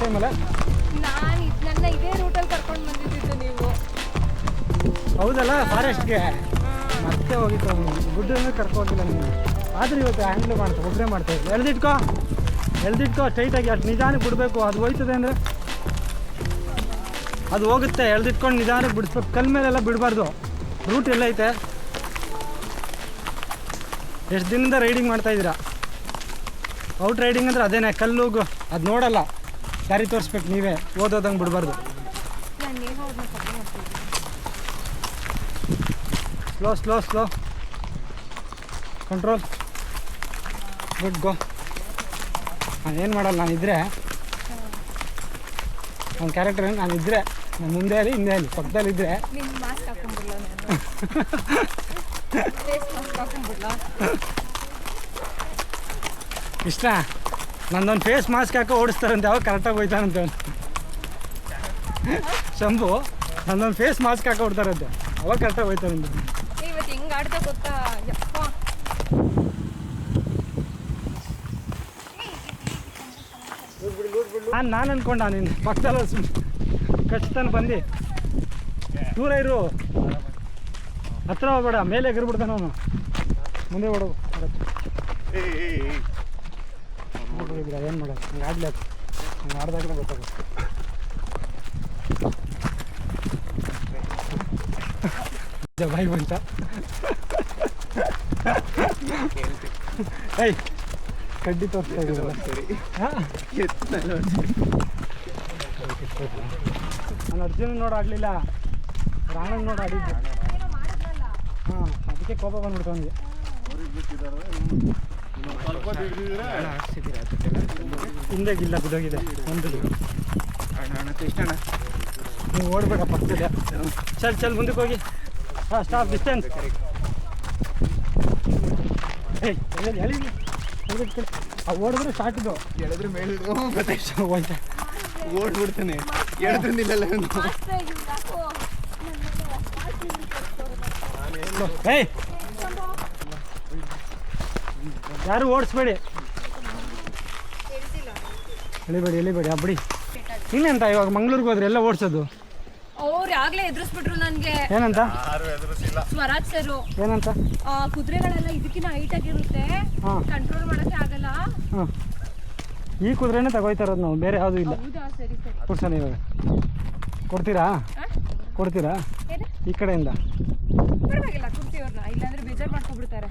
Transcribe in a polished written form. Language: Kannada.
ಟೈಮಲ್ಲ ನನ್ನ ಇದೇ ರೂಟಲ್ಲಿ ಕರ್ಕೊಂಡು ಬಂದಿದ್ದು ನೀವು. ಹೌದಲ್ಲ, ಫಾರೆಸ್ಟ್ಗೆ ಮತ್ತೆ ಹೋಗಿತ್ತು. ಗುಡ್ಡ ಕರ್ಕೋಗಿಲ್ಲ ನೀನು. ಆದ್ರೆ ಇವತ್ತು ಹ್ಯಾಂಡ್ಲ್ ಮಾಡ್ತಾ ಒಬ್ಬರೇ ಮಾಡ್ತಾ ಇದ್ದೆ. ಎಳ್ದಿಟ್ಕೋ ಸ್ಟ್ರೈಟಾಗಿ. ಅಷ್ಟು ನಿಧಾನಕ್ಕೆ ಬಿಡಬೇಕು. ಅದು ಹೋಯ್ತದೆ ಅಂದರೆ ಅದು ಹೋಗುತ್ತೆ. ಎಳ್ದಿಟ್ಕೊಂಡು ನಿಧಾನಕ್ಕೆ ಬಿಡಿಸ್ಬೇಕು. ಕಲ್ ಮೇಲೆಲ್ಲ ಬಿಡಬಾರ್ದು. ರೂಟ್ ಎಲ್ಲೈತೆ? ಎಷ್ಟು ದಿನದಿಂದ ರೈಡಿಂಗ್ ಮಾಡ್ತಾಯಿದ್ದೀರಾ? ಔಟ್ ರೈಡಿಂಗ್ ಅಂದರೆ ಅದೇನೇ, ಕಲ್ಲುಗು ಅದು ನೋಡಲ್ಲ, ದಾರಿ ತೋರಿಸ್ಬೇಕು ನೀವೇ. ಓದೋದಂಗೆ ಬಿಡಬಾರ್ದು. Slow control. ಗುಡ್ ಗೋ. ನಾನೇನು ಮಾಡಲ್ಲ, ನಾನಿದ್ದರೆ ನನ್ನ ಕ್ಯಾರೆಕ್ಟರ್ ನಾನಿದ್ದರೆ ನಾನು ಮುಂದೆ ಅಲ್ಲಿ ಹಿಂದೆ ಅಲ್ಲಿ ಪಕ್ಕದಲ್ಲಿದ್ದರೆ ಇಷ್ಟ. ನಂದೊಂದು ಫೇಸ್ ಮಾಸ್ಕ್ ಹಾಕೋ ಓಡಿಸ್ತಾರಂತೆ, ಅವಾಗ ಕರೆಕ್ಟಾಗಿ ಹೋಯ್ತಾನಂತೆ ಶಂಭು. ನಂದೊಂದು ಫೇಸ್ ಮಾಸ್ಕ್ ಹಾಕೋ ಓಡ್ತಾರಂತೆ, ಅವಾಗ ಕರೆಕ್ಟಾಗಿ ಹೋಯ್ತಾನಂತೆ. ಇವತ್ತು ಹೆಂಗೆ ಆಡ್ತಾ ಗೊತ್ತಾ ಯಪ್ಪ. ನಾನು ಅನ್ಕೊಂಡ ನೀನು ಪಕ್ಕದಲ್ಲ ಕಚ್ತಾನೆ ಬಂದು. ದೂರ ಇರು, ಹತ್ರ ಹೋಗ್ಬೇಡ, ಮೇಲೆ ಎಗರ್ಬಿಡ್ತಾನೆ ಅವನು. ಮುಂದೆ ಓಡೋದು. ಏನು ಮಾಡೋದು, ಹಂಗೆ ಆಡ್ಲಿ. ಹಂಗೆ ಆಡ್ದಾಗಲೇ ಗೊತ್ತಾಗುತ್ತೆ. ಬಾಯಿ ಬಂತ. ಏಯ್ ಕಡ್ಡಿ ತೋರಿಸ್ತಾ ಇದ್ದೀರಲ್ಲ. ನಾನು ಅರ್ಜುನ ನೋಡಿ ಆಡಲಿಲ್ಲ, ರಾಣನ್ ನೋಡಿ ಆಡಿದ್ದೆ. ಹಾಂ, ಅದಕ್ಕೆ ಕೋಪ ಬಂದ್ಬಿಡ್ತು ಅವನಿಗೆ. ಹಿಂದೆ ಗಿಲ್ಲ ಬಿದ್ದೋಗಿದೆ ಒಂದು. ನೀವು ಓಡಬೇಡ ಪಕ್ಕದಲ್ಲಿ. ಚಲ್ ಮುಂದಕ್ಕೆ ಹೋಗಿ. ಹಾಂ, ಸ್ಟಾಪ್, ಡಿಸ್ಟೆನ್ಸ್. ಓಡಿದ್ರೆ ಸ್ಟಾರ್ಟಿದ್ದು ಹೇಳಿದ್ರೆ ಮೇಲೆ ಓಡ್ಬಿಡ್ತಾನೆ. ಹೇಳಿದ್ರಿಲ್ಲ ಯಾರು ಓಡಿಸ್ಬೇಡಿ, ಎಳಿಬೇಡಿ ಅಬ್ಬಡಿ. ಇನ್ನೆಂತ ಇವಾಗ ಮಂಗ್ಳೂರ್ಗೆ ಹೋದ್ರೆ ಎಲ್ಲ ಓಡಿಸೋದು. ಅವ್ರು ಆಗ್ಲೇ ಎದುರಿಸ್ಬಿಟ್ರು ನನ್ಗೆ. ಏನಂತ? ಸ್ವರಾಜ್ ಸರ್ ಏನಂತ? ಕುದುರೆಗಳೆಲ್ಲ ಇದಕ್ಕಿಂತ ಹೈಟ್ ಆಗಿರುತ್ತೆ, ಕಂಟ್ರೋಲ್ ಮಾಡಕ್ಕೆ ಆಗಲ್ಲ. ಈ ಕುದುರೆನೇ ತಗೋಯ್ತಾರದು ನಾವು, ಬೇರೆ ಯಾವುದು ಇಲ್ಲ. ಕೊಡ್ಸೋಣ ಇವಾಗ. ಕೊಡ್ತೀರಾ ಈ ಕಡೆಯಿಂದ? ಪರವಾಗಿಲ್ಲ, ಕೊಡ್ತೀವ್ರನ್ನ. ಇಲ್ಲಾಂದ್ರೆ ಬೇಜಾರು ಮಾಡ್ಕೊಬಿಡ್ತಾರೆ.